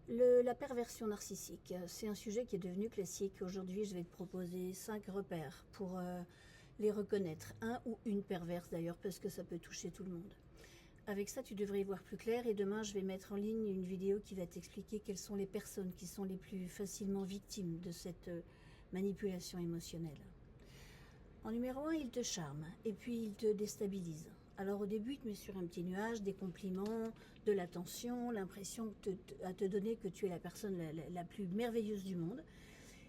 La perversion narcissique, c'est un sujet qui est devenu classique. Aujourd'hui, je vais te proposer 5 repères pour les reconnaître. Un ou une perverse d'ailleurs, parce que ça peut toucher tout le monde. Avec ça, tu devrais y voir plus clair et demain, je vais mettre en ligne une vidéo qui va t'expliquer quelles sont les personnes qui sont les plus facilement victimes de cette manipulation émotionnelle. En numéro 1, il te charme et puis il te déstabilise. Alors au début, il te met sur un petit nuage, des compliments, de l'attention, l'impression à te donner que tu es la personne la plus merveilleuse du monde.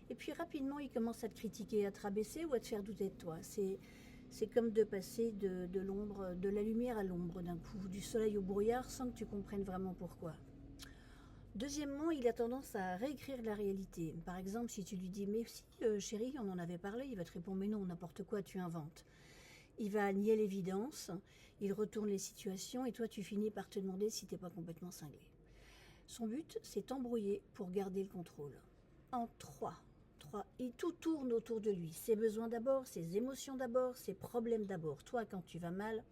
Et puis rapidement, il commence à te critiquer, à te rabaisser ou à te faire douter de toi. C'est comme de passer de l'ombre, de la lumière à l'ombre d'un coup, du soleil au brouillard sans que tu comprennes vraiment pourquoi. Deuxièmement, il a tendance à réécrire la réalité. Par exemple, si tu lui dis « Mais si, chérie, on en avait parlé », il va te répondre « Mais non, n'importe quoi, tu inventes ». Il va nier l'évidence, il retourne les situations et toi, tu finis par te demander si t'es pas complètement cinglé. Son but, c'est t'embrouiller pour garder le contrôle. En 3, et tout tourne autour de lui. Ses besoins d'abord, ses émotions d'abord, ses problèmes d'abord. Toi, quand tu vas mal,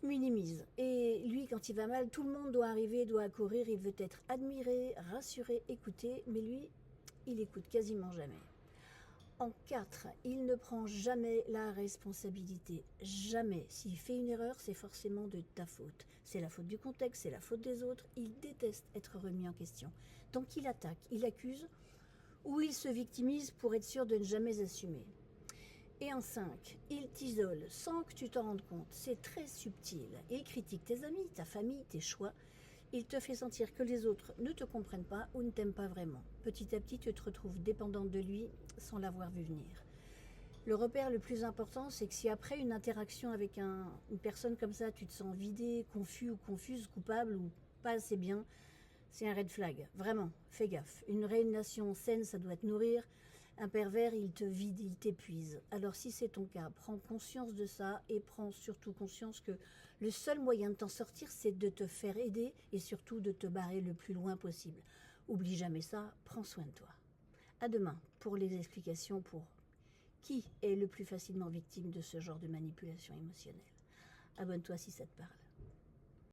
minimise. Et lui, quand il va mal, tout le monde doit arriver, doit accourir, il veut être admiré, rassuré, écouté, mais lui, il écoute quasiment jamais. En 4, il ne prend jamais la responsabilité. Jamais. S'il fait une erreur, c'est forcément de ta faute. C'est la faute du contexte, c'est la faute des autres. Il déteste être remis en question. Donc il attaque, il accuse, ou il se victimise pour être sûr de ne jamais assumer. Et en 5, il t'isole sans que tu t'en rendes compte. C'est très subtil. Il critique tes amis, ta famille, tes choix. Il te fait sentir que les autres ne te comprennent pas ou ne t'aiment pas vraiment. Petit à petit, tu te retrouves dépendante de lui sans l'avoir vu venir. Le repère le plus important, c'est que si après une interaction avec une personne comme ça, tu te sens vidé, confus ou confuse, coupable ou pas assez bien, c'est un red flag. Vraiment, fais gaffe. Une relation saine, ça doit te nourrir. Un pervers, il te vide, il t'épuise. Alors si c'est ton cas, prends conscience de ça et prends surtout conscience que le seul moyen de t'en sortir, c'est de te faire aider et surtout de te barrer le plus loin possible. Oublie jamais ça, prends soin de toi. À demain pour les explications pour qui est le plus facilement victime de ce genre de manipulation émotionnelle. Abonne-toi si ça te parle.